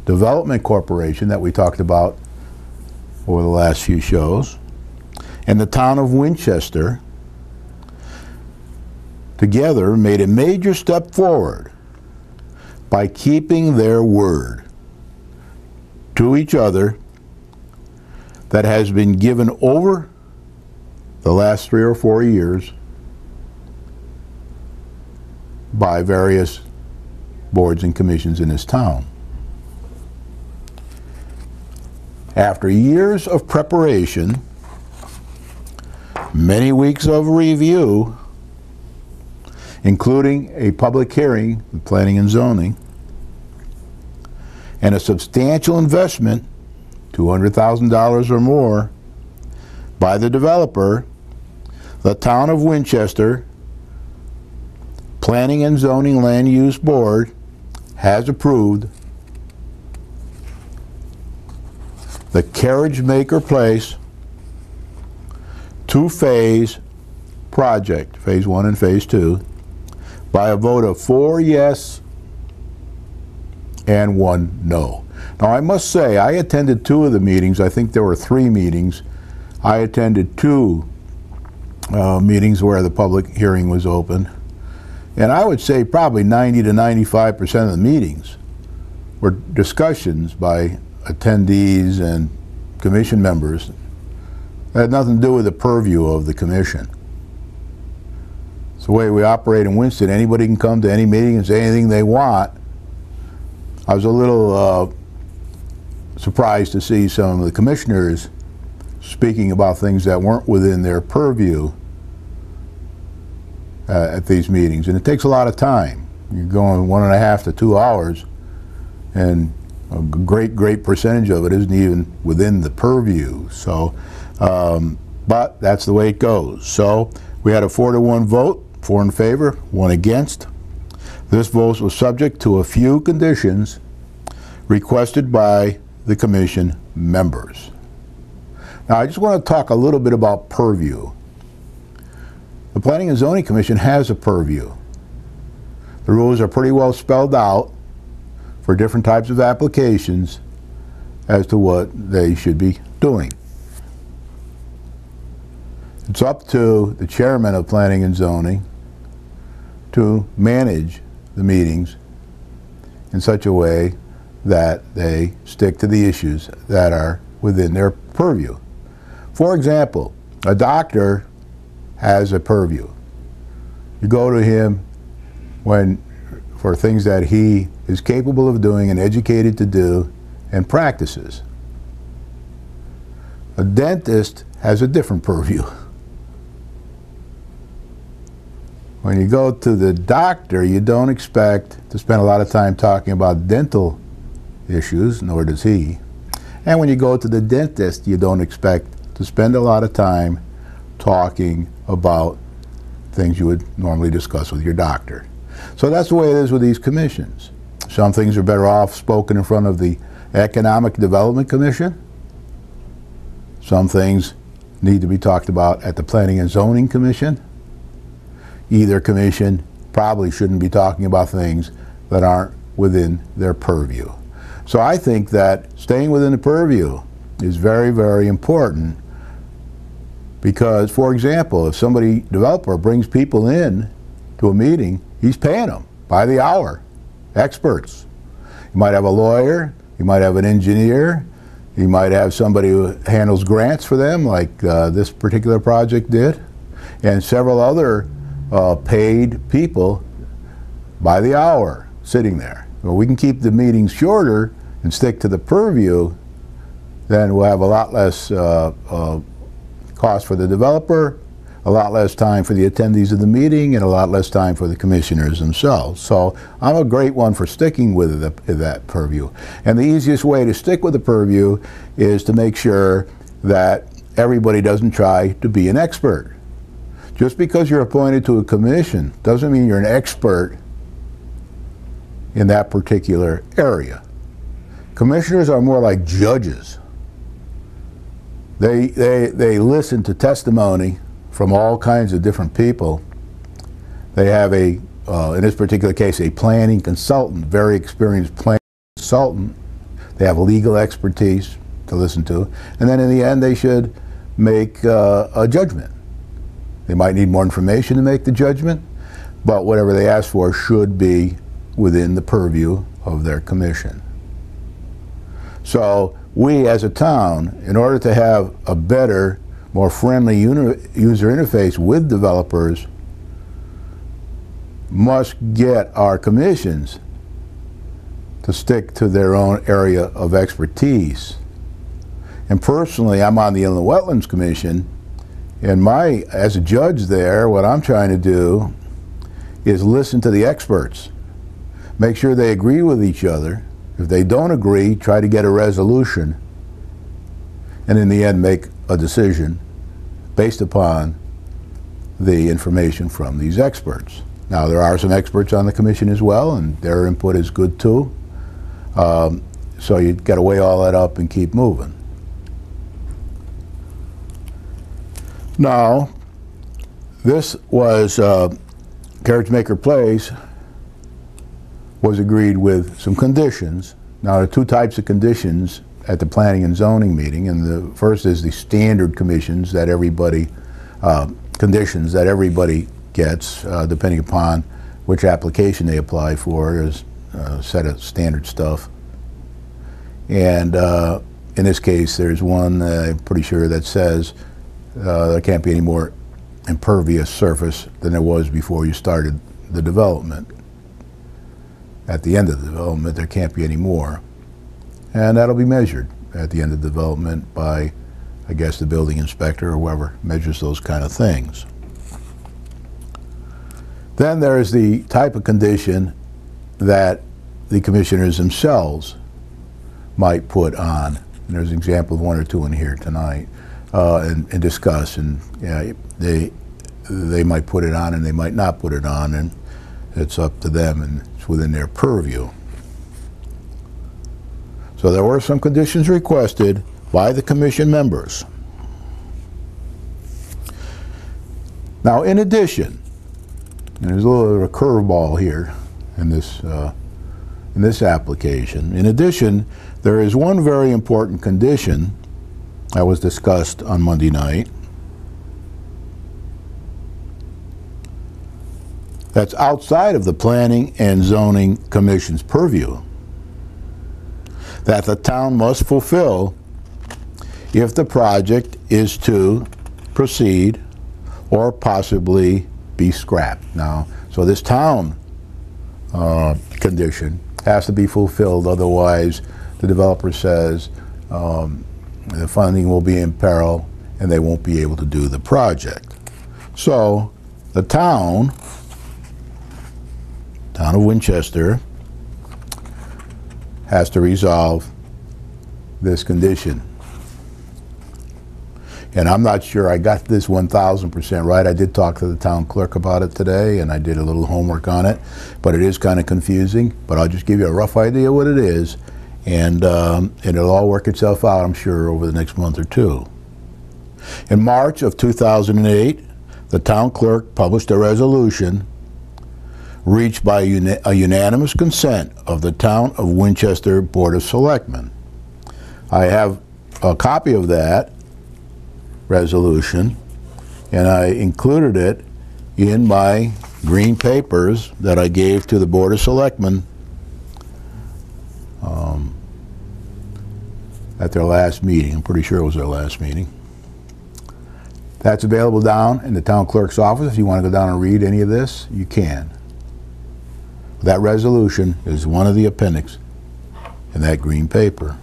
Development Corporation that we talked about over the last few shows, and the town of Winchester together made a major step forward by keeping their word to each other that has been given over the last 3 or 4 years by various boards and commissions in this town. After years of preparation, many weeks of review, including a public hearing with planning and zoning, and a substantial investment, $200,000 or more, by the developer, the town of Winchester Planning and Zoning Land Use Board has approved the Carriage Maker Place two-phase project, phase 1 and phase 2, by a vote of 4 yes and 1 no. Now I must say, I attended 2 of the meetings. I think there were 3 meetings. I attended 2 meetings where the public hearing was open. And I would say probably 90 to 95% of the meetings were discussions by attendees and commission members that had nothing to do with the purview of the commission. It's the way we operate in Winston. Anybody can come to any meeting and say anything they want. I was a little surprised to see some of the commissioners speaking about things that weren't within their purview at these meetings. And it takes a lot of time. You're going 1.5 to 2 hours, and a great percentage of it isn't even within the purview. So, but that's the way it goes. So we had a 4-to-1 vote, 4 in favor, 1 against. This vote was subject to a few conditions requested by the commission members. Now I just want to talk a little bit about purview. The Planning and Zoning Commission has a purview. The rules are pretty well spelled out for different types of applications as to what they should be doing. It's up to the chairman of Planning and Zoning to manage the meetings in such a way that they stick to the issues that are within their purview. For example, a doctor has a purview. You go to him for things that he is capable of doing and educated to do and practices. A dentist has a different purview. When you go to the doctor, you don't expect to spend a lot of time talking about dental issues, nor does he. And when you go to the dentist, you don't expect to spend a lot of time talking about things you would normally discuss with your doctor. So that's the way it is with these commissions. Some things are better off spoken in front of the Economic Development Commission. Some things need to be talked about at the Planning and Zoning Commission. Either commission probably shouldn't be talking about things that aren't within their purview. So I think that staying within the purview is very important, because, for example, if somebody, developer, brings people in to a meeting, he's paying them by the hour, experts. You might have a lawyer, you might have an engineer, you might have somebody who handles grants for them, like this particular project did, and several other paid people by the hour sitting there. Well, we can keep the meetings shorter and stick to the purview, then we'll have a lot less cost for the developer, a lot less time for the attendees of the meeting, and a lot less time for the commissioners themselves. So I'm a great one for sticking with that purview. And the easiest way to stick with the purview is to make sure that everybody doesn't try to be an expert. Just because you're appointed to a commission doesn't mean you're an expert in that particular area. Commissioners are more like judges. They listen to testimony from all kinds of different people. They have a, in this particular case, a planning consultant, very experienced planning consultant, They have legal expertise to listen to. And then in the end, they should make a judgment. They might need more information to make the judgment, but whatever they ask for should be within the purview of their commission. So we as a town, in order to have a better, more friendly user interface with developers, must get our commissions to stick to their own area of expertise. And personally, I'm on the Inland Wetlands Commission, and as a judge there, what I'm trying to do is listen to the experts, make sure they agree with each other. If they don't agree, try to get a resolution, and in the end make a decision based upon the information from these experts. Now, there are some experts on the commission as well, and their input is good too. So you've got to weigh all that up and keep moving. Now, this was Carriage Maker Place was agreed with some conditions. Now, there are two types of conditions at the planning and zoning meeting, and the first is the standard conditions that everybody gets, depending upon which application they apply for. There's a set of standard stuff. And in this case, there's one, I'm pretty sure, that says there can't be any more impervious surface than there was before you started the development. At the end of the development, there can't be any more. And that'll be measured at the end of the development by, I guess, the building inspector or whoever measures those kind of things. Then there is the type of condition that the commissioners themselves might put on. And there's an example of one or two in here tonight, and discuss. And yeah, they might put it on and they might not put it on, and it's up to them, and it's within their purview. So there were some conditions requested by the commission members. Now, in addition, and there's a little bit of a curveball here in this application. In addition, there is one very important condition that was discussed on Monday night that's outside of the Planning and Zoning Commission's purview, that the town must fulfill if the project is to proceed or possibly be scrapped. Now, so this town condition has to be fulfilled, otherwise the developer says the funding will be in peril and they won't be able to do the project. So the town of Winchester has to resolve this condition. And I'm not sure I got this 1,000% right. I did talk to the town clerk about it today, and I did a little homework on it, but it is kind of confusing. But I'll just give you a rough idea what it is, and it'll all work itself out, I'm sure, over the next month or two. In March of 2008, the town clerk published a resolution reached by a unanimous consent of the Town of Winchester Board of Selectmen. I have a copy of that resolution, and I included it in my green papers that I gave to the Board of Selectmen at their last meeting. I'm pretty sure it was their last meeting. That's available down in the town clerk's office. If you want to go down and read any of this, you can. That resolution is one of the appendix in that green paper.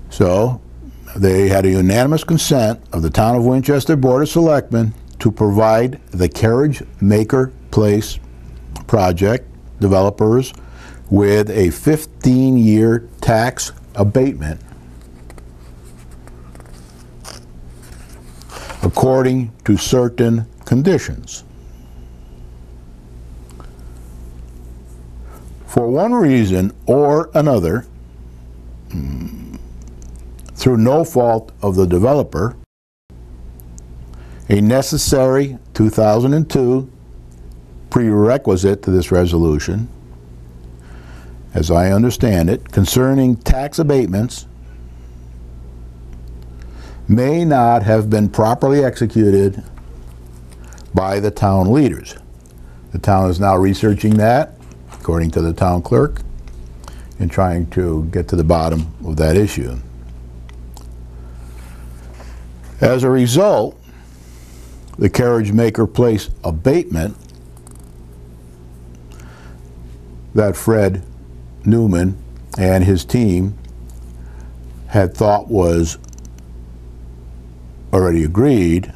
So they had a unanimous consent of the Town of Winchester Board of Selectmen to provide the Carriage Maker Place project developers with a 15-year tax abatement according to certain conditions. For one reason or another, through no fault of the developer, A necessary 2002 prerequisite to this resolution, as I understand it, concerning tax abatements may not have been properly executed by the town leaders. The town is now researching that, according to the town clerk, and trying to get to the bottom of that issue. As a result, the Carriage Maker Place abatement that Fred Newman and his team had thought was already agreed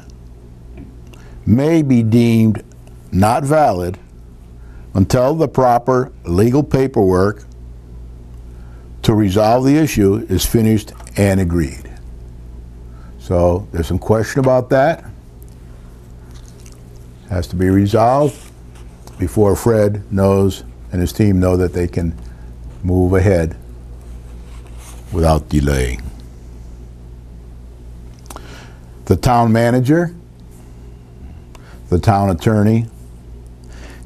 may be deemed not valid until the proper legal paperwork to resolve the issue is finished and agreed. So there's some question about that. Has to be resolved before Fred knows and his team know that they can move ahead without delay. The town manager, the town attorney,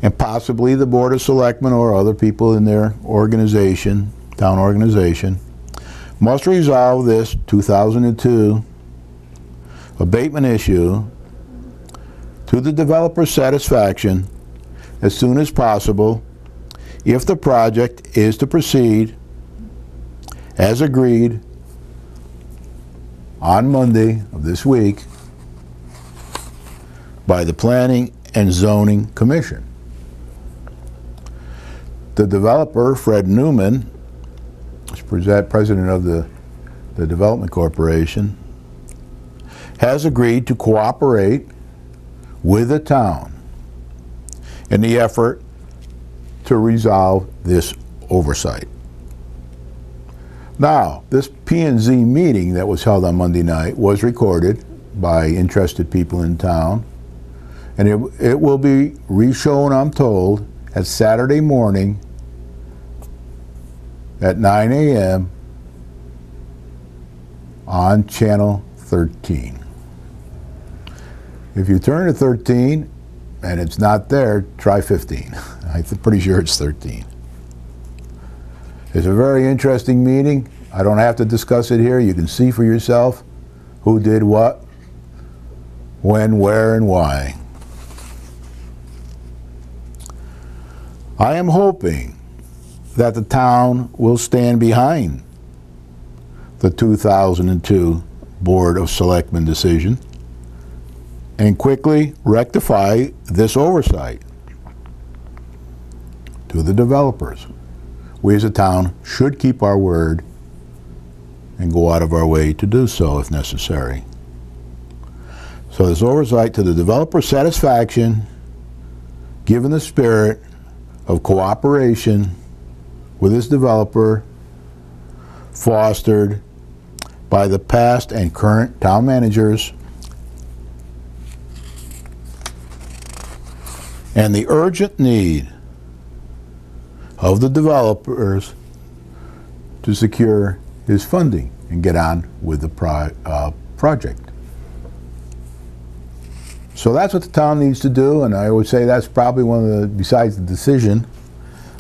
and possibly the Board of Selectmen or other people in their organization, town organization, must resolve this 2002 abatement issue to the developer's satisfaction as soon as possible if the project is to proceed as agreed on Monday of this week by the Planning and Zoning Commission. The developer, Fred Newman, is president of the Development Corporation, has agreed to cooperate with the town in the effort to resolve this oversight. Now, this P&Z meeting that was held on Monday night was recorded by interested people in town, and it will be reshown, I'm told, at Saturday morning at 9 a.m. on Channel 13. If you turn to 13 and it's not there, try 15. I'm pretty sure it's 13. It's a very interesting meeting. I don't have to discuss it here. You can see for yourself who did what, when, where, and why. I am hoping that the town will stand behind the 2002 Board of Selectmen decision and quickly rectify this oversight to the developers. We as a town should keep our word and go out of our way to do so if necessary. So this oversight to the developer's satisfaction, given the spirit of cooperation with this developer, fostered by the past and current town managers, and the urgent need of the developers to secure his funding and get on with the project. So that's what the town needs to do, and I would say that's probably one of the, besides the decision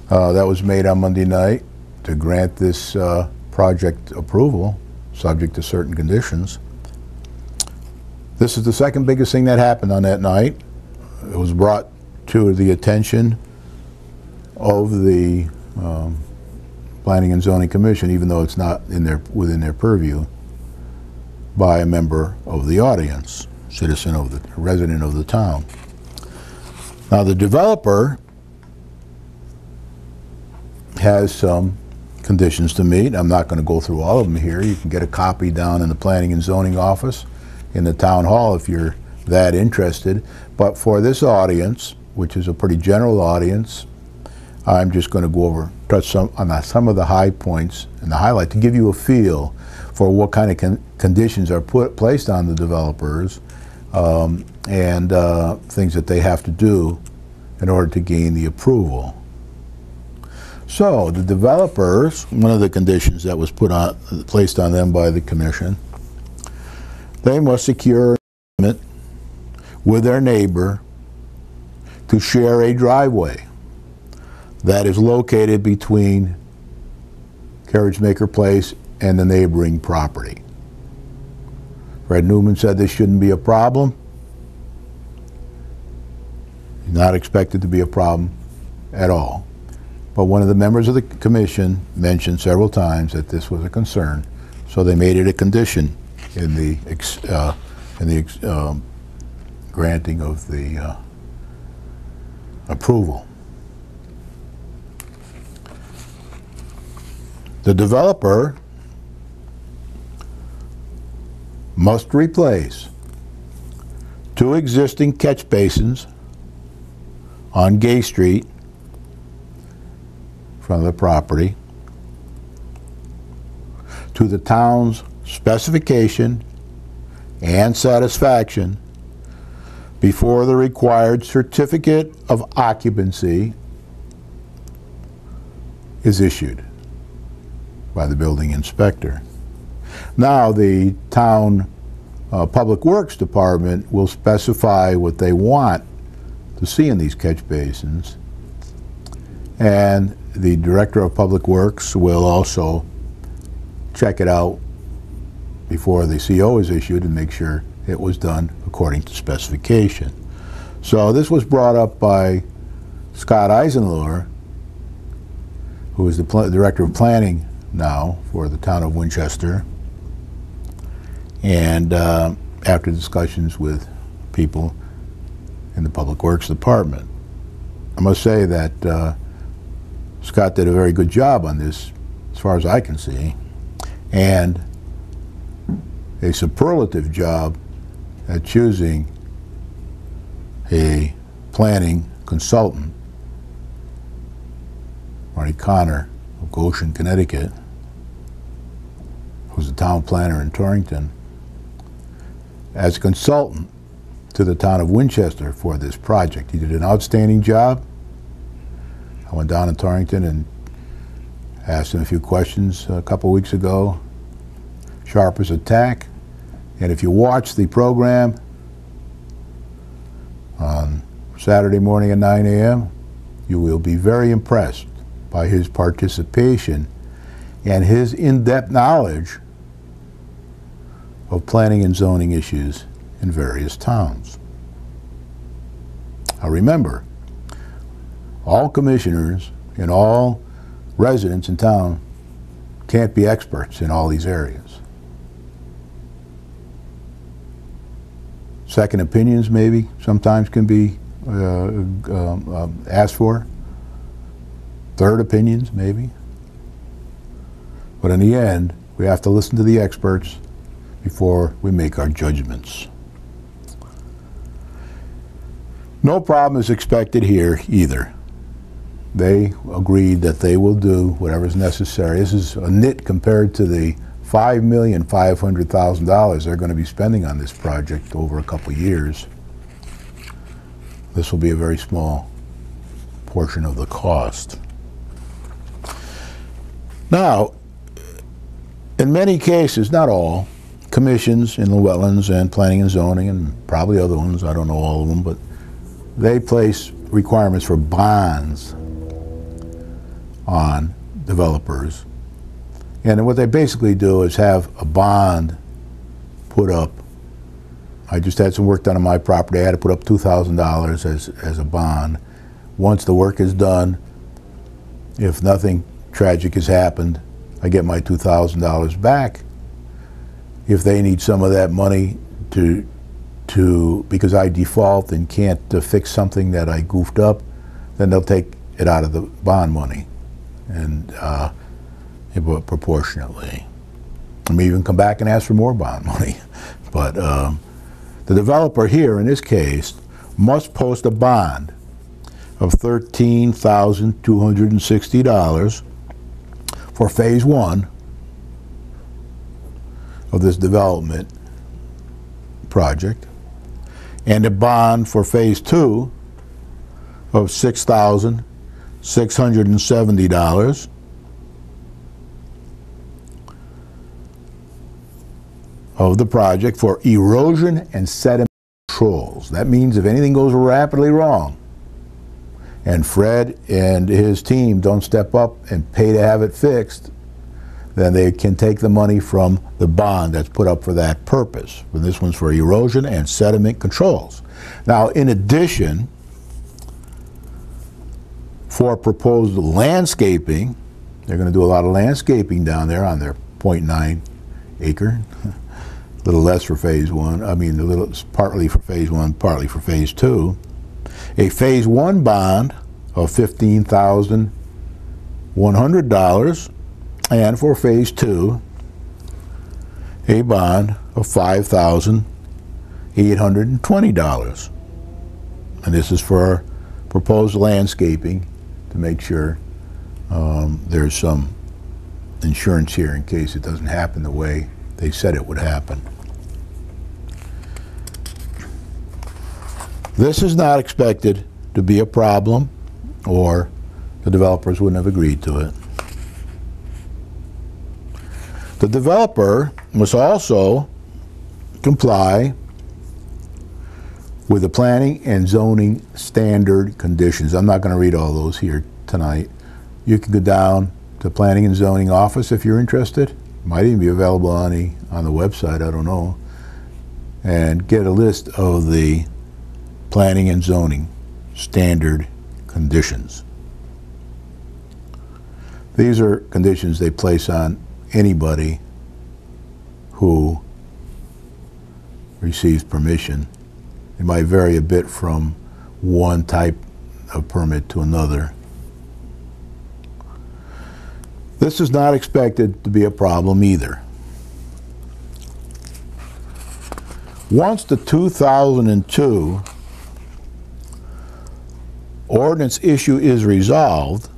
that was made on Monday night to grant this project approval, subject to certain conditions. This is the second biggest thing that happened on that night. It was brought to the attention of the Planning and Zoning Commission, even though it's not within their purview, by a member of the audience, resident of the town. Now the developer has some conditions to meet. I'm not going to go through all of them here. You can get a copy down in the Planning and Zoning office in the town hall if you're that interested. But for this audience, which is a pretty general audience, I'm just going to go over, touch on some of the high points and the highlight to give you a feel for what kind of conditions are placed on the developers and things that they have to do in order to gain the approval. So the developers, one of the conditions that was placed on them by the commission, they must secure with their neighbor to share a driveway that is located between Carriage Maker Place and the neighboring property. Fred Newman said this shouldn't be a problem. It's not expected to be a problem at all. But one of the members of the commission mentioned several times that this was a concern, so they made it a condition in the granting of the approval. The developer must replace 2 existing catch basins on Gay Street from the property to the town's specification and satisfaction before the required certificate of occupancy is issued by the building inspector. Now the town Public Works Department will specify what they want to see in these catch basins, and the Director of Public Works will also check it out before the CO is issued and make sure it was done according to specification. So this was brought up by Scott Eisenlohr, who is the Director of Planning now for the town of Winchester, and after discussions with people in the Public Works Department. I must say that Scott did a very good job on this, as far as I can see, and a superlative job at choosing a planning consultant, Marty Connor of Goshen, Connecticut, who's a town planner in Torrington, as a consultant to the town of Winchester for this project. He did an outstanding job. I went down in Torrington and asked him a few questions a couple weeks ago, sharp as a tack. And if you watch the program on Saturday morning at 9 a.m., you will be very impressed by his participation and his in-depth knowledge of planning and zoning issues in various towns. Now remember, all commissioners and all residents in town can't be experts in all these areas. Second opinions maybe sometimes can be asked for. Third opinions maybe. But in the end, we have to listen to the experts before we make our judgments. No problem is expected here either. They agreed that they will do whatever is necessary. This is a nit compared to the $5,500,000 they're going to be spending on this project over a couple years. This will be a very small portion of the cost. Now, in many cases, not all, commissions in the wetlands and planning and zoning and probably other ones, I don't know all of them, but they place requirements for bonds on developers. And what they basically do is have a bond put up. I just had some work done on my property. I had to put up $2,000 as a bond. Once the work is done, if nothing tragic has happened, I get my $2,000 back. If they need some of that money because I default and can't fix something that I goofed up, then they'll take it out of the bond money, and proportionately. I may even come back and ask for more bond money. But the developer here, in this case, must post a bond of $13,260 for phase 1 of this development project, and a bond for phase 2 of $6,670 of the project for erosion and sediment controls. That means if anything goes rapidly wrong, and Fred and his team don't step up and pay to have it fixed, then they can take the money from the bond that's put up for that purpose. And this one's for erosion and sediment controls. Now, in addition, for proposed landscaping, they're going to do a lot of landscaping down there on their 0.9 acre. A little less for phase one. I mean, a little partly for phase one, partly for phase two. A phase one bond of $15,100, and for phase two, a bond of $5,820. And this is for proposed landscaping to make sure there's some insurance here in case it doesn't happen the way they said it would happen. This is not expected to be a problem, or the developers wouldn't have agreed to it. The developer must also comply with the planning and zoning standard conditions. I'm not going to read all those here tonight. You can go down to planning and zoning office if you're interested. Might even be available on the website, I don't know, and get a list of the planning and zoning standard conditions. These are conditions they place on anybody who receives permission. It might vary a bit from one type of permit to another. This is not expected to be a problem either. Once the 2002 ordinance issue is resolved,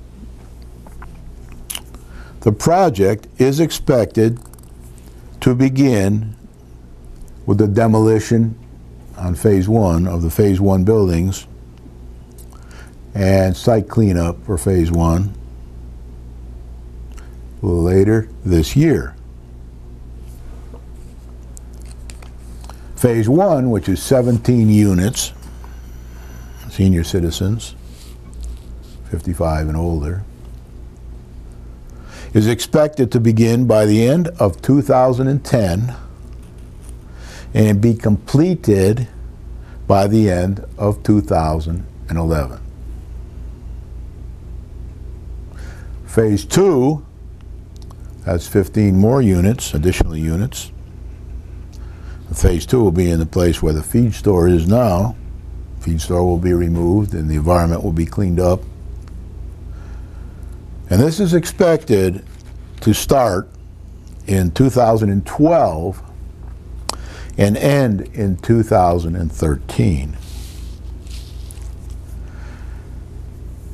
the project is expected to begin with the demolition on phase one of the phase one buildings and site cleanup for phase one a little later this year. Phase one, which is 17 units, senior citizens, 55 and older, is expected to begin by the end of 2010 and be completed by the end of 2011. Phase two, that's 15 more units, additional units. Phase two will be in the place where the feed store is now. Feed store will be removed and the environment will be cleaned up. And this is expected to start in 2012 and end in 2013.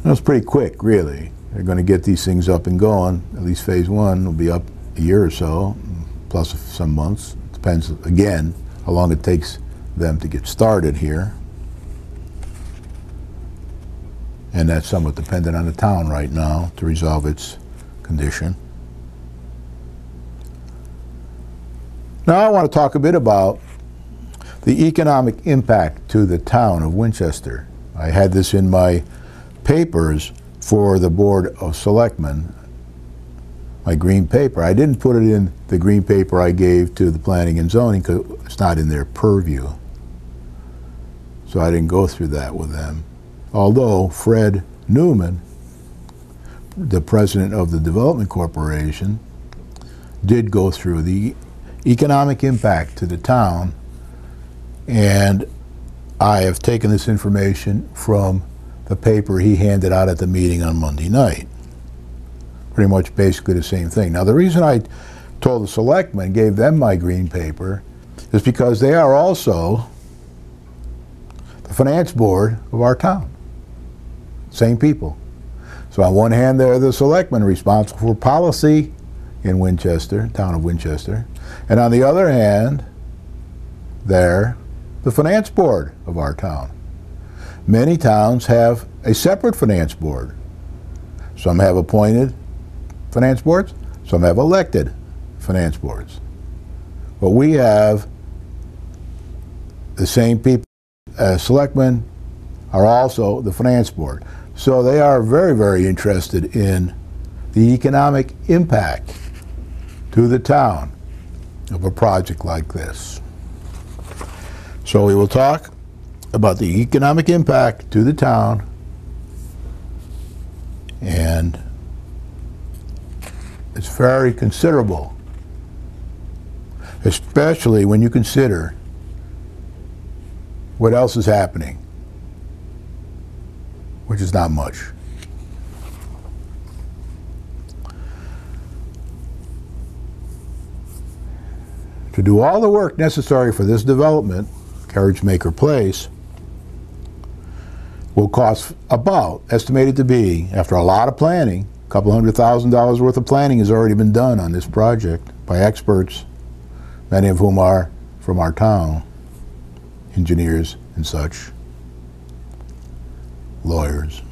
That's pretty quick, really. They're going to get these things up and going. At least phase one will be up a year or so, plus some months. Depends, again, how long it takes them to get started here. And that's somewhat dependent on the town right now to resolve its condition. Now I want to talk a bit about the economic impact to the town of Winchester. I had this in my papers for the Board of Selectmen, my green paper. I didn't put it in the green paper I gave to the planning and zoning because it's not in their purview. So I didn't go through that with them. Although Fred Newman, the president of the Development Corporation, did go through the economic impact to the town, and I have taken this information from the paper he handed out at the meeting on Monday night. Pretty much basically the same thing. Now the reason I told the selectmen, gave them my green paper, is because they are also the finance board of our town. Same people. So on one hand, they're the selectmen responsible for policy in Winchester, town of Winchester, and on the other hand, they're the finance board of our town. Many towns have a separate finance board. Some have appointed finance boards, some have elected finance boards. But we have the same people selectmen are also the finance board. So they are very, very interested in the economic impact to the town of a project like this. So we will talk about the economic impact to the town, and it's very considerable, especially when you consider what else is happening, which is not much. To do all the work necessary for this development, Carriage Maker Place, will cost about, estimated to be, after a lot of planning, a couple $100,000 worth of planning has already been done on this project by experts, many of whom are from our town, engineers and such, lawyers.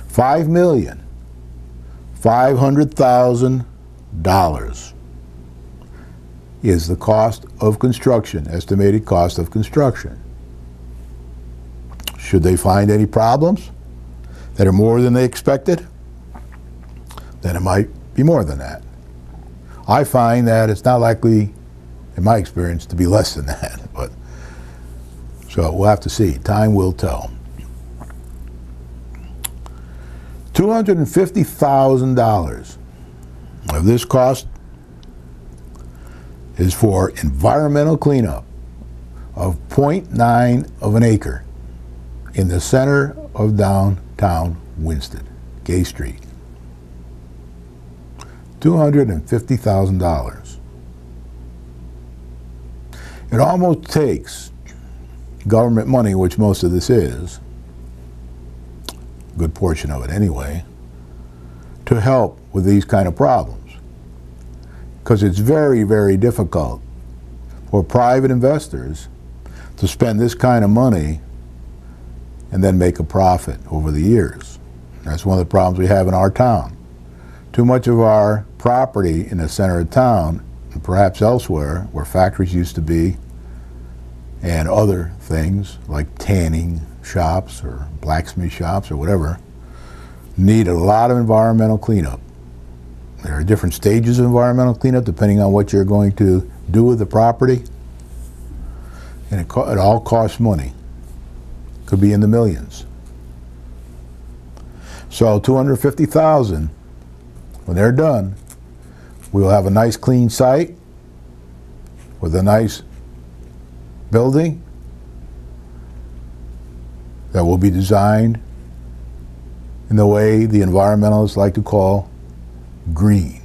$5,500,000 is the cost of construction, estimated cost of construction. Should they find any problems that are more than they expected, then it might be more than that. I find that it's not likely, in my experience, to be less than that. But so we'll have to see. Time will tell. $250,000 of this cost is for environmental cleanup of 0.9 of an acre in the center of downtown Winston, Gay Street. $250,000. It almost takes government money, which most of this is, a good portion of it anyway, to help with these kind of problems. Because it's very, very difficult for private investors to spend this kind of money and then make a profit over the years. That's one of the problems we have in our town. Too much of our property in the center of town, and perhaps elsewhere, where factories used to be, and other things like tanning shops or blacksmith shops or whatever, need a lot of environmental cleanup. There are different stages of environmental cleanup depending on what you're going to do with the property, and it all costs money. Could be in the millions. So $250,000, when they're done, we'll have a nice clean site with a nice building that will be designed in the way the environmentalists like to call green.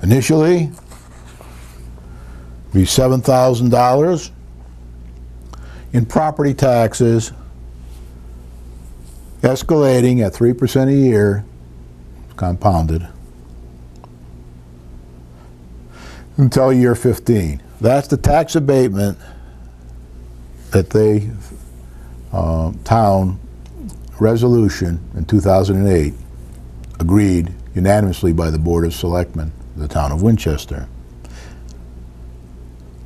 Initially, be $7,000 in property taxes, escalating at 3% a year, compounded, until year 15. That's the tax abatement that they, town resolution in 2008 agreed unanimously by the Board of Selectmen of the town of Winchester.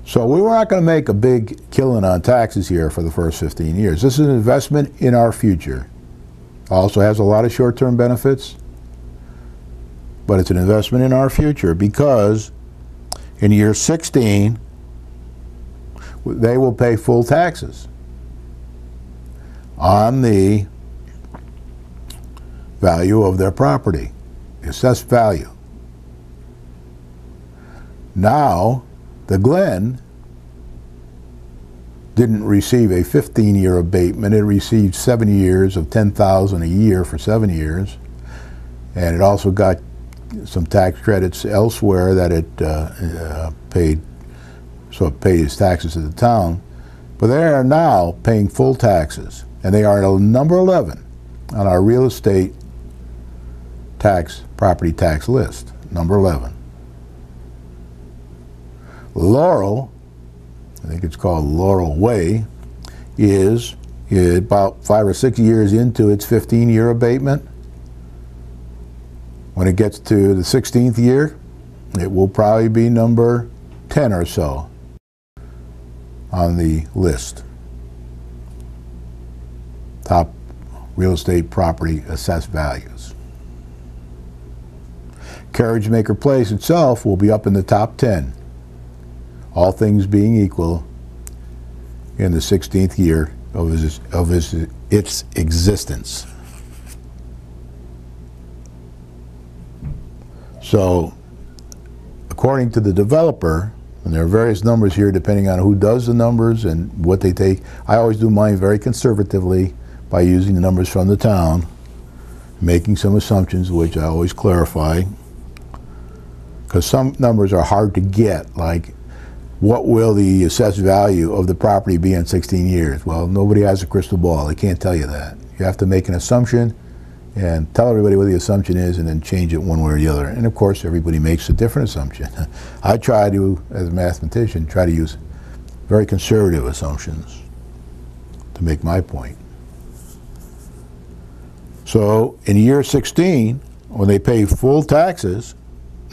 So we were not going to make a big killing on taxes here for the first 15 years. This is an investment in our future. Also has a lot of short-term benefits, but it's an investment in our future because in year 16 they will pay full taxes on the value of their property, the assessed value. Now, the Glen didn't receive a 15-year abatement. It received 7 years of $10,000 a year for 7 years, and it also got some tax credits elsewhere that it paid, so it paid its taxes to the town. But they are now paying full taxes, and they are at number 11 on our real estate tax, property tax list, number 11. Laurel, I think it's called Laurel Way, is about 5 or 6 years into its 15-year abatement. When it gets to the 16th year, it will probably be number 10 or so. on the list. Top real estate property assessed values. Carriage Maker Place itself will be up in the top 10, all things being equal, in the 16th year of its existence. So, according to the developer, and there are various numbers here depending on who does the numbers and what they take. I always do mine very conservatively by using the numbers from the town, making some assumptions, which I always clarify, because some numbers are hard to get, like what will the assessed value of the property be in 16 years? Well, nobody has a crystal ball. They can't tell you that. You have to make an assumption and tell everybody what the assumption is and then change it one way or the other. And of course, everybody makes a different assumption. I try to, as a mathematician, try to use very conservative assumptions to make my point. So in year 16, when they pay full taxes,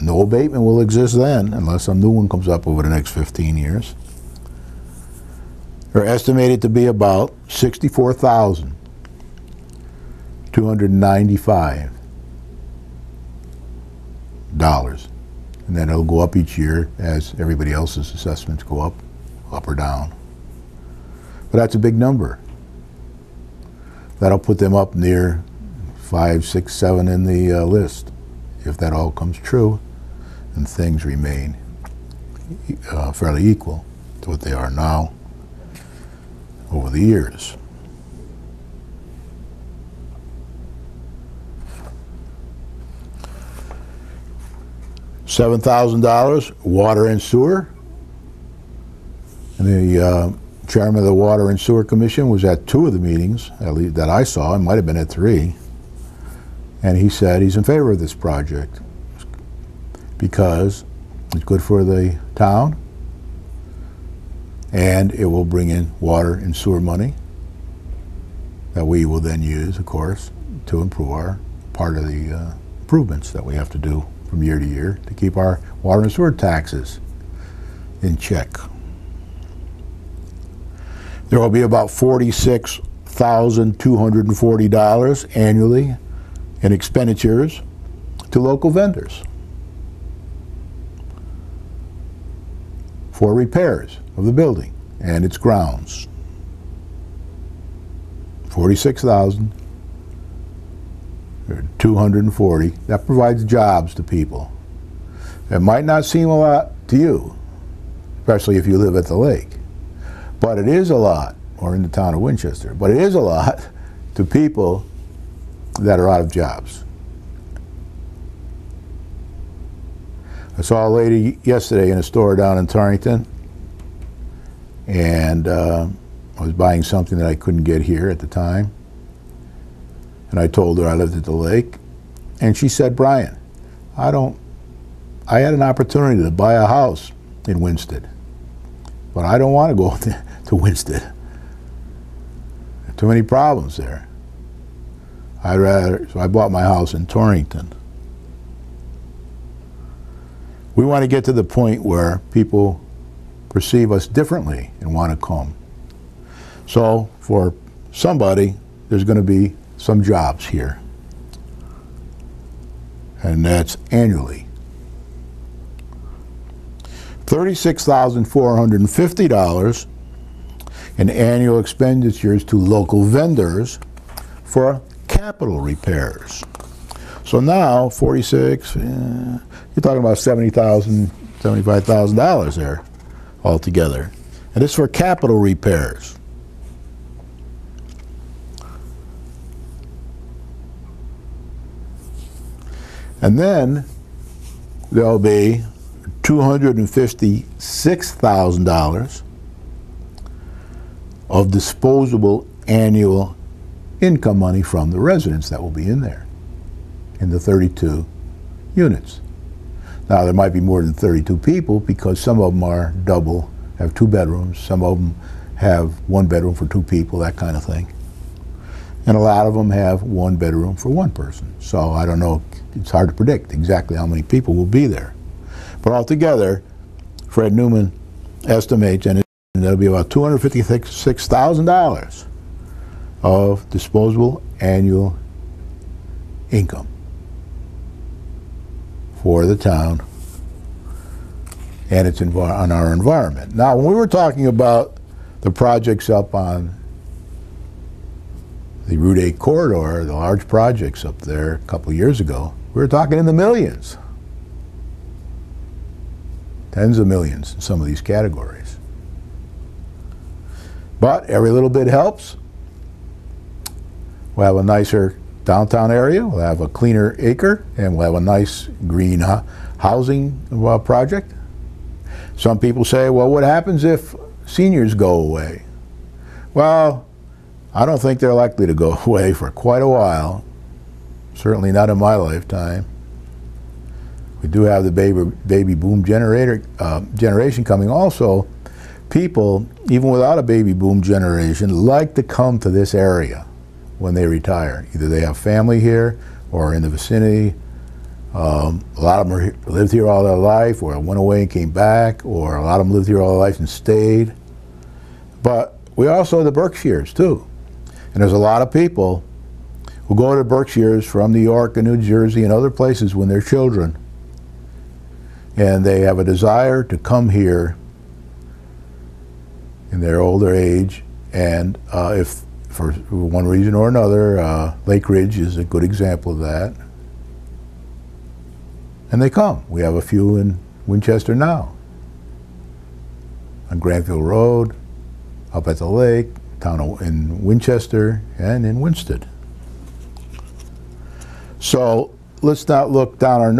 no abatement will exist then, unless some new one comes up over the next 15 years. They're estimated to be about $64,295. And then it'll go up each year as everybody else's assessments go up or down. But that's a big number. That'll put them up near 5, 6, 7 in the list, if that all comes true and things remain fairly equal to what they are now over the years. $7,000 water and sewer. And the chairman of the Water and Sewer Commission was at 2 of the meetings, at least that I saw. It might have been at 3. And he said he's in favor of this project because it's good for the town and it will bring in water and sewer money that we will then use, of course, to improve our part of the improvements that we have to do from year to year to keep our water and sewer taxes in check. There will be about $46,240 annually in expenditures to local vendors for repairs of the building and its grounds. $46,240. That provides jobs to people. It might not seem a lot to you, especially if you live at the lake, but it is a lot, or in the town of Winchester, but it is a lot to people that are out of jobs. I saw a lady yesterday in a store down in Torrington, and I was buying something that I couldn't get here at the time. And I told her I lived at the lake, and she said, "Brian, I had an opportunity to buy a house in Winsted, but I don't want to go to Winsted. There are too many problems there. So I bought my house in Torrington." We want to get to the point where people perceive us differently and want to come. So for somebody, there's going to be some jobs here. And that's annually. $36,450 in annual expenditures to local vendors for capital repairs. So now, 46, you're talking about $70,000, $75,000 there altogether. And it's for capital repairs. And then there'll be $256,000 of disposable annual income money from the residents that will be in there, in the 32 units. Now there might be more than 32 people because some of them are double, have 2 bedrooms, some of them have 1 bedroom for 2 people, that kind of thing. And a lot of them have 1 bedroom for 1 person. So I don't know, it's hard to predict exactly how many people will be there. But altogether, Fred Newman estimates, and And that'll be about $256,000 of disposable annual income for the town and its on our environment. Now, when we were talking about the projects up on the Route 8 corridor, the large projects up there a couple of years ago, we were talking in the millions. Tens of millions in some of these categories. But every little bit helps. We'll have a nicer downtown area, we'll have a cleaner acre, and we'll have a nice green housing project. Some people say, well, what happens if seniors go away? Well, I don't think they're likely to go away for quite a while. Certainly not in my lifetime. We do have the baby boom generation coming. Also, people, even without a baby boom generation, like to come to this area when they retire. Either they have family here or in the vicinity. A lot of them lived here all their life, or went away and came back, or a lot of them lived here all their life and stayed. But we also have the Berkshires too. And there's a lot of people who go to the Berkshires from New York and New Jersey and other places when they're children. And they have a desire to come here in their older age, and if for one reason or another, Lake Ridge is a good example of that. And they come. We have a few in Winchester now, on Granville Road, up at the lake, in Winchester, and in Winsted. So let's not look down our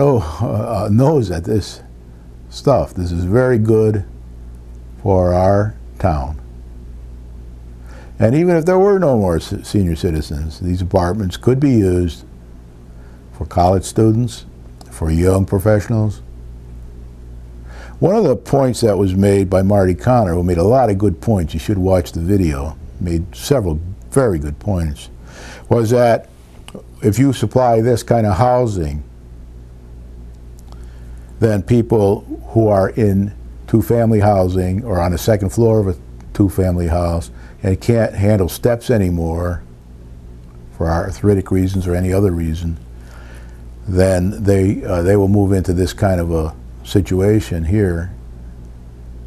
nose at this stuff. This is very good for our town. And even if there were no more senior citizens, these apartments could be used for college students, for young professionals. One of the points that was made by Marty Connor, who made a lot of good points, you should watch the video, made several very good points, was that if you supply this kind of housing, then people who are in two-family housing or on the second floor of a two-family house and can't handle steps anymore for arthritic reasons or any other reason, then they will move into this kind of a situation here,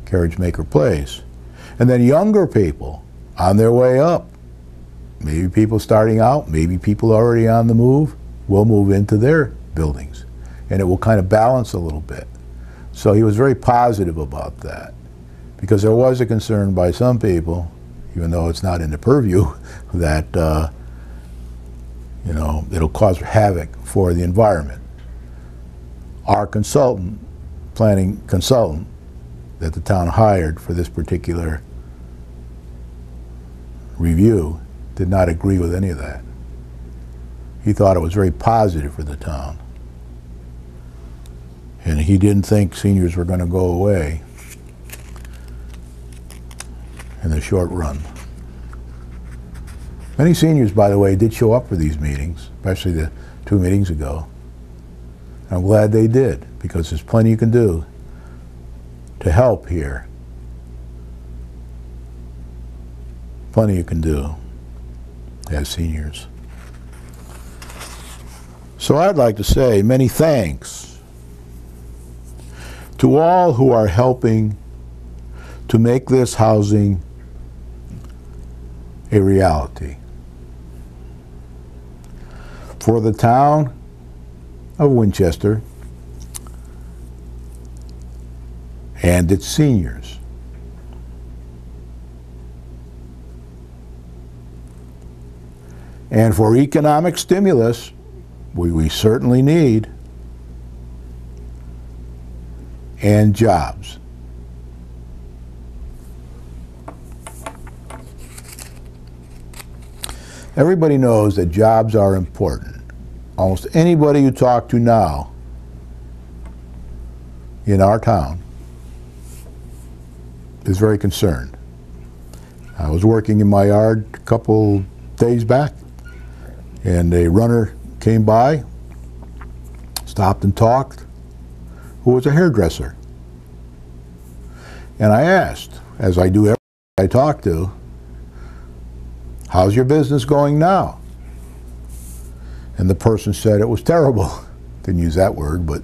Carriage Maker Place. And then younger people on their way up, maybe people starting out, maybe people already on the move, will move into their buildings. And it will kind of balance a little bit. So he was very positive about that, because there was a concern by some people, even though it's not in the purview, that you know, it'll cause havoc for the environment. Our consultant, planning consultant that the town hired for this particular review, did not agree with any of that. He thought it was very positive for the town. And he didn't think seniors were going to go away in the short run. Many seniors, by the way, did show up for these meetings, especially the 2 meetings ago. I'm glad they did, because there's plenty you can do to help here. Plenty you can do as seniors. So I'd like to say many thanks to all who are helping to make this housing a reality for the town of Winchester and its seniors. And for economic stimulus, we certainly need, and jobs. Everybody knows that jobs are important. Almost anybody you talk to now in our town is very concerned. I was working in my yard a couple days back, and a runner came by, stopped and talked, who was a hairdresser. And I asked, as I do every I talk to, how's your business going now? And the person said it was terrible. Didn't use that word, but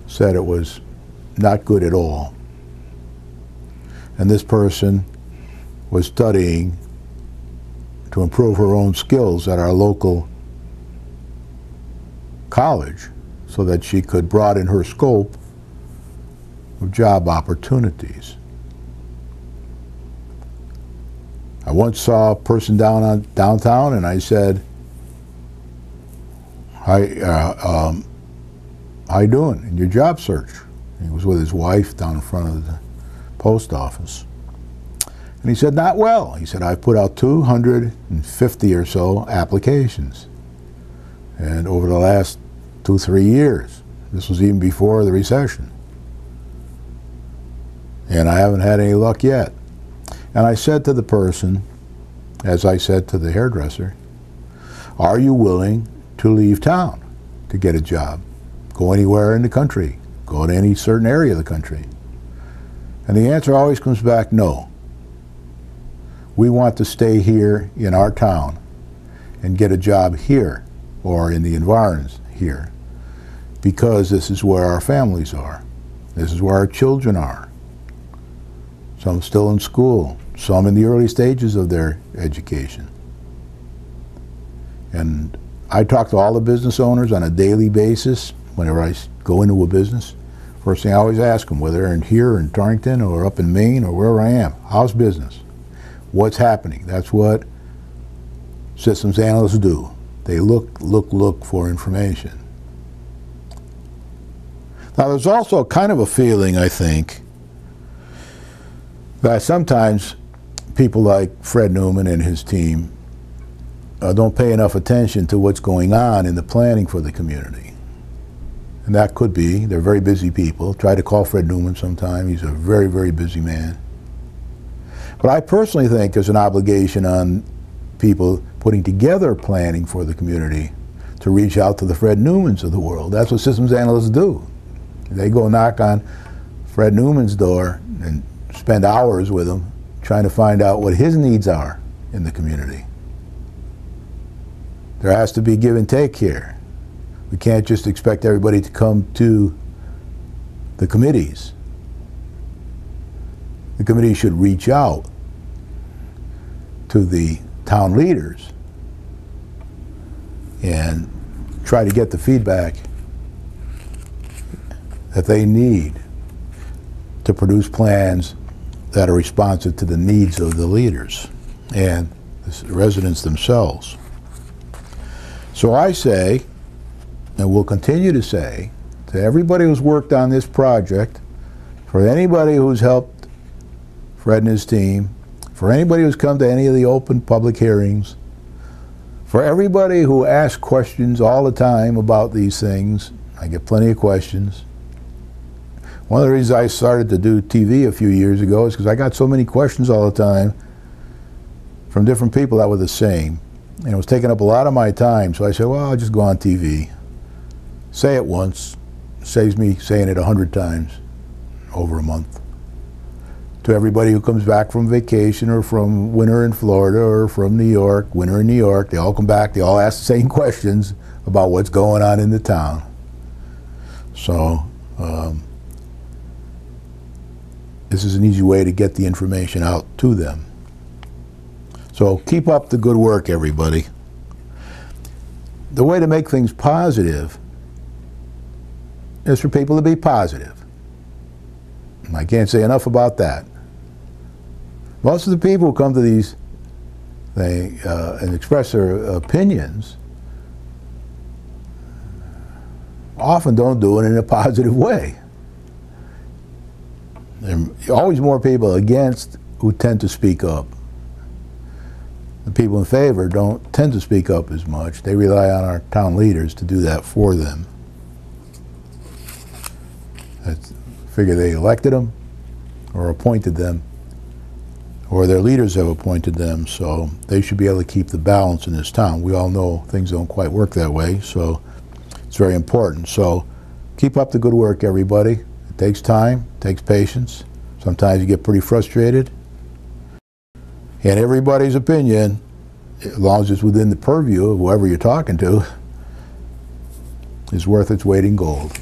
said it was not good at all. And this person was studying to improve her own skills at our local college so that she could broaden her scope of job opportunities. I once saw a person downtown and I said, how you doing in your job search? He was with his wife down in front of the post office. And he said, not well. He said, I've put out 250 or so applications. And over the last 2-3 years, this was even before the recession. And I haven't had any luck yet. And I said to the person, as I said to the hairdresser, are you willing to leave town to get a job? Go anywhere in the country. Go to any certain area of the country. And the answer always comes back, no. We want to stay here in our town and get a job here or in the environs here because this is where our families are. This is where our children are. Some still in school, some in the early stages of their education. And I talk to all the business owners on a daily basis whenever I go into a business. First thing I always ask them, whether they're in here in Torrington or up in Maine or wherever I am, how's business? What's happening? That's what systems analysts do. They look for information. Now there's also kind of a feeling, I think, that sometimes people like Fred Newman and his team don't pay enough attention to what's going on in the planning for the community. And that could be, they're very busy people. Try to call Fred Newman sometime. He's a very, very busy man. But I personally think there's an obligation on people putting together planning for the community to reach out to the Fred Newmans of the world. That's what systems analysts do. They go knock on Fred Newman's door and spend hours with him trying to find out what his needs are in the community. There has to be give and take here. We can't just expect everybody to come to the committees. The committee should reach out to the town leaders and try to get the feedback that they need to produce plans that are responsive to the needs of the leaders and the residents themselves. So I say, and will continue to say, to everybody who's worked on this project, for anybody who's helped Fred and his team, for anybody who's come to any of the open public hearings, for everybody who asks questions all the time about these things, I get plenty of questions. One of the reasons I started to do TV a few years ago is because I got so many questions all the time from different people that were the same. And it was taking up a lot of my time, so I said, well, I'll just go on TV. Say it once, saves me saying it 100 times over a month. To everybody who comes back from vacation or from winter in Florida or from New York, winter in New York, they all come back, they all ask the same questions about what's going on in the town. So this is an easy way to get the information out to them. So keep up the good work, everybody. The way to make things positive is for people to be positive. I can't say enough about that. Most of the people who come to these things and express their opinions often don't do it in a positive way. There are always more people against who tend to speak up. The people in favor don't tend to speak up as much. They rely on our town leaders to do that for them. I figure they elected them or appointed them, or their leaders have appointed them, so they should be able to keep the balance in this town. We all know things don't quite work that way, so it's very important. So keep up the good work, everybody. It takes time, it takes patience, Sometimes you get pretty frustrated. And everybody's opinion, as long as it's within the purview of whoever you're talking to, is worth its weight in gold.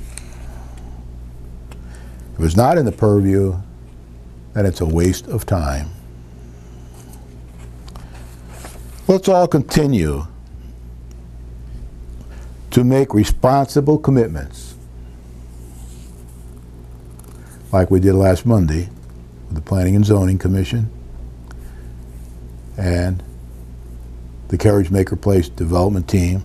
If it's not in the purview, then it's a waste of time. Let's all continue to make responsible commitments, like we did last Monday with the Planning and Zoning Commission and the Carriage Maker Place development team.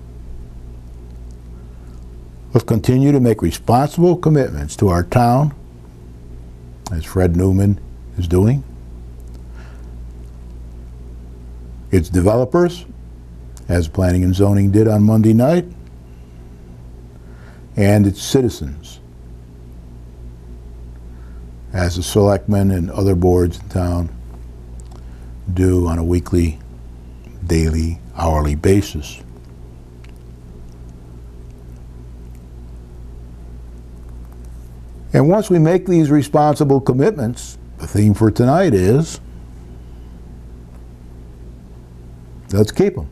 Let's continue to make responsible commitments to our town, as Fred Newman is doing, its developers, as Planning and Zoning did on Monday night, and its citizens, as the selectmen and other boards in town do on a weekly, daily, hourly basis. And once we make these responsible commitments, the theme for tonight is, let's keep them.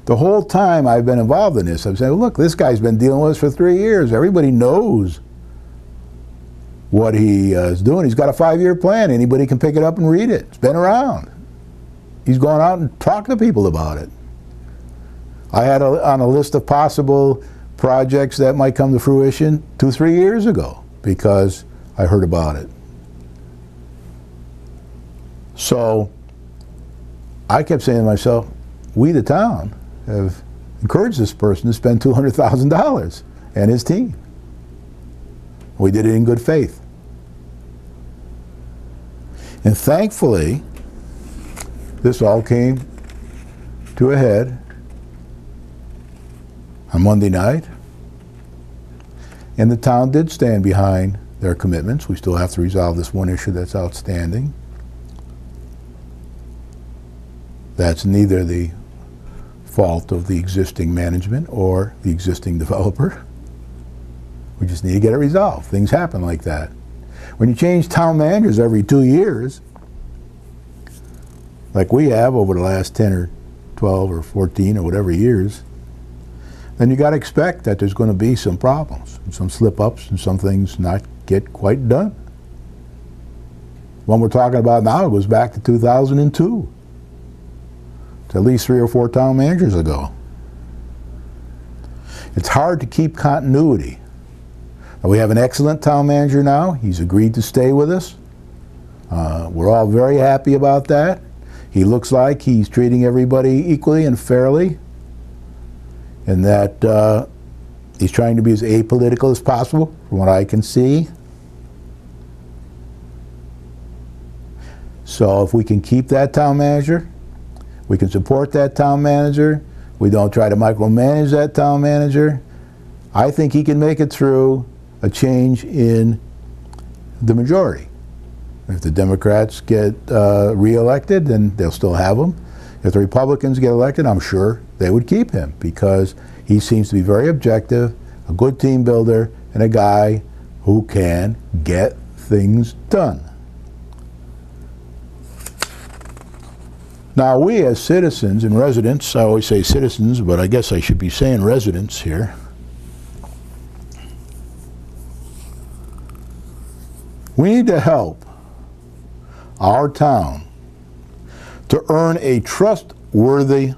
The whole time I've been involved in this, I've said, look, this guy's been dealing with us for 3 years. Everybody knows what he is doing. He's got a 5-year plan. Anybody can pick it up and read it. It's been around. He's gone out and talked to people about it. I had on a list of possible projects that might come to fruition 2-3 years ago because I heard about it. So I kept saying to myself, we the town have encouraged this person to spend $200,000 and his team. We did it in good faith. And thankfully, this all came to a head on Monday night, and the town did stand behind their commitments. We still have to resolve this one issue that's outstanding. That's neither the fault of the existing management or the existing developer. We just need to get it resolved. Things happen like that. When you change town managers every 2 years, like we have over the last 10 or 12 or 14 or whatever years, then you got to expect that there's going to be some problems, and some slip-ups, and some things not get quite done. One we're talking about now goes back to 2002. It's at least 3 or 4 town managers ago. It's hard to keep continuity. Now, we have an excellent town manager now. He's agreed to stay with us. We're all very happy about that. He looks like he's treating everybody equally and fairly, and that he's trying to be as apolitical as possible, from what I can see. So if we can keep that town manager, we can support that town manager, we don't try to micromanage that town manager, I think he can make it through a change in the majority. If the Democrats get re-elected, then they'll still have him. If the Republicans get elected, I'm sure they would keep him, because he seems to be very objective, a good team builder, and a guy who can get things done. Now, we as citizens and residents, I always say citizens, but I guess I should be saying residents here, we need to help our town to earn a trustworthy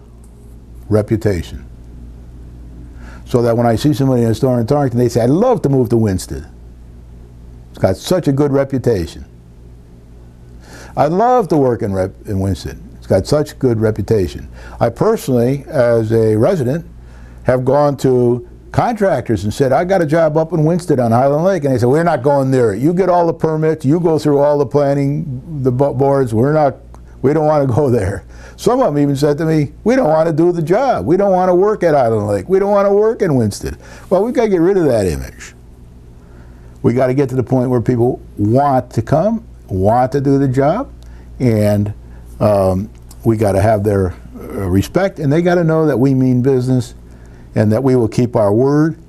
reputation, so that when I see somebody in a store in Torrington, they say, I'd love to move to Winston. It's got such a good reputation. I'd love to work in Winston. It's got such good reputation. I personally, as a resident, have gone to contractors and said, I got a job up in Winston on Highland Lake, and they said, we're not going there. You get all the permits, you go through all the planning, the boards, we don't want to go there. Some of them even said to me, we don't want to do the job. We don't want to work at Highland Lake. We don't want to work in Winston. Well, we've got to get rid of that image. We got to get to the point where people want to come, want to do the job, and we got to have their respect, and they got to know that we mean business and that we will keep our word,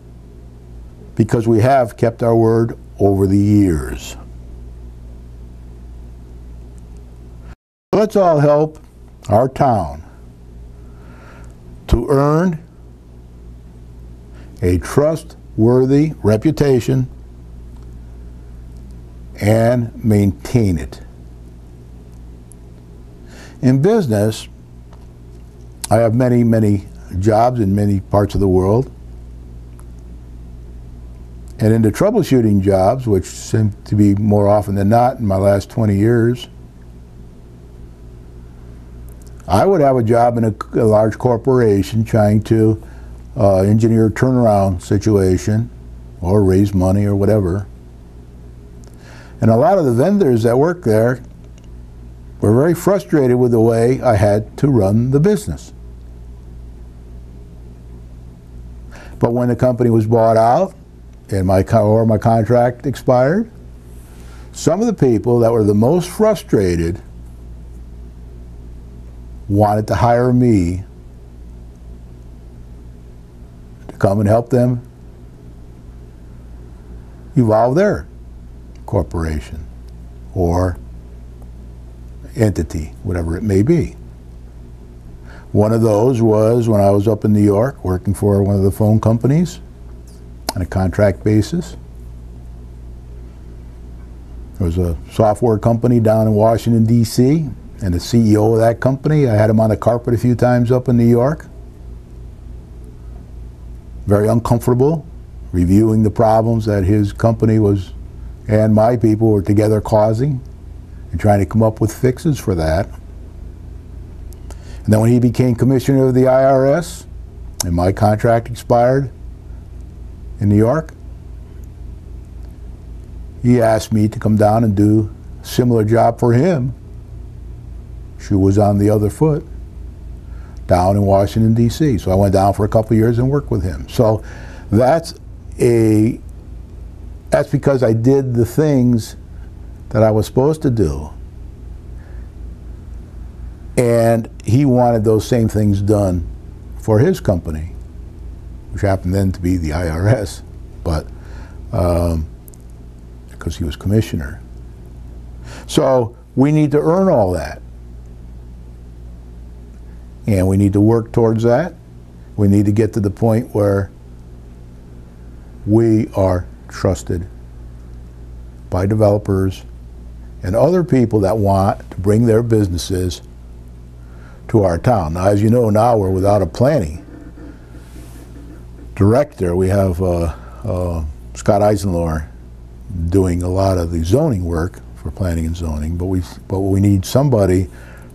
because we have kept our word over the years. So let's all help our town to earn a trustworthy reputation and maintain it. In business, I have many, many jobs in many parts of the world. And in the troubleshooting jobs, which seem to be more often than not in my last 20 years, I would have a job in a large corporation trying to engineer a turnaround situation or raise money or whatever. And a lot of the vendors that work there were very frustrated with the way I had to run the business. But when the company was bought out and my contract expired, some of the people that were the most frustrated wanted to hire me to come and help them evolve their corporation or entity, whatever it may be. One of those was when I was up in New York working for one of the phone companies on a contract basis. There was a software company down in Washington, D.C., and the CEO of that company, I had him on the carpet a few times up in New York. Very uncomfortable, reviewing the problems that his company was and my people were together causing and trying to come up with fixes for that. And then when he became commissioner of the IRS and my contract expired in New York, he asked me to come down and do a similar job for him. Shoe was on the other foot down in Washington, D.C. So I went down for a couple of years and worked with him. So that's because I did the things that I was supposed to do. And he wanted those same things done for his company, which happened then to be the IRS, but because he was commissioner. So we need to earn all that. And we need to work towards that. We need to get to the point where we are trusted by developers and other people that want to bring their businesses to our town. Now, as you know, now we're without a planning director. We have Scott Eisenlohr doing a lot of the zoning work for planning and zoning, but we need somebody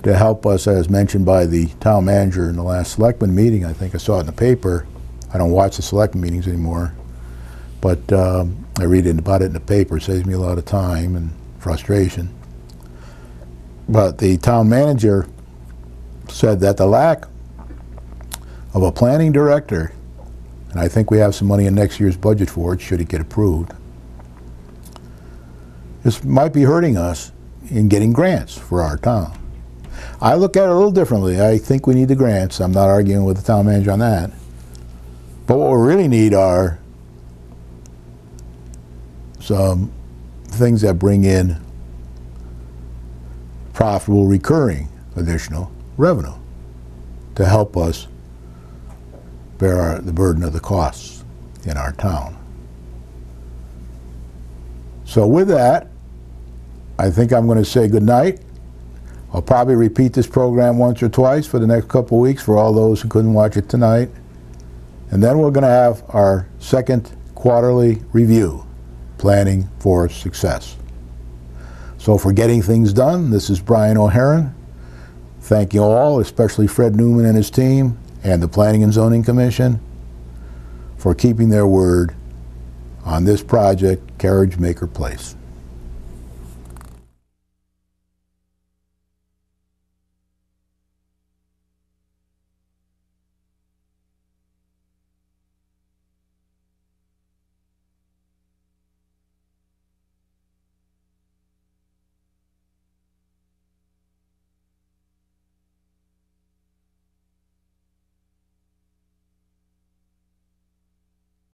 to help us, as mentioned by the town manager in the last selectman meeting. I think I saw it in the paper. I don't watch the selectman meetings anymore, but I read about it in the paper. It saves me a lot of time and frustration. But the town manager said that the lack of a planning director, and I think we have some money in next year's budget for it, should it get approved, this might be hurting us in getting grants for our town. I look at it a little differently. I think we need the grants. I'm not arguing with the town manager on that. But what we really need are some things that bring in profitable, recurring, additional revenue to help us bear the burden of the costs in our town. So with that, I think I'm going to say good night. I'll probably repeat this program once or twice for the next couple of weeks for all those who couldn't watch it tonight. And then we're going to have our second quarterly review, Planning for Success. So for Getting Things Done, this is Brian O'Haron. Thank you all, especially Fred Newman and his team and the Planning and Zoning Commission for keeping their word on this project, Carriage Maker Place.